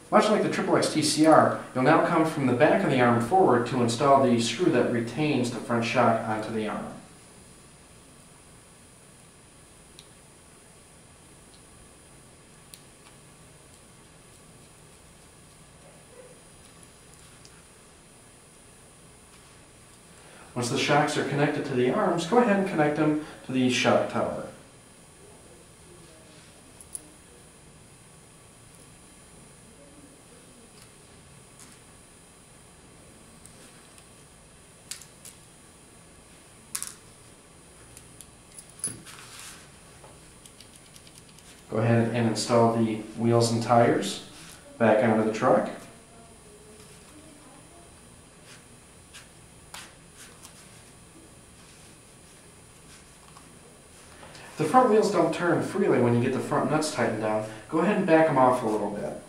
Much like the XXX TCR, you'll now come from the back of the arm forward to install the screw that retains the front shock onto the arm. Once the shocks are connected to the arms, go ahead and connect them to the shock tower. Go ahead and install the wheels and tires back onto the truck. If the front wheels don't turn freely when you get the front nuts tightened down, go ahead and back them off a little bit.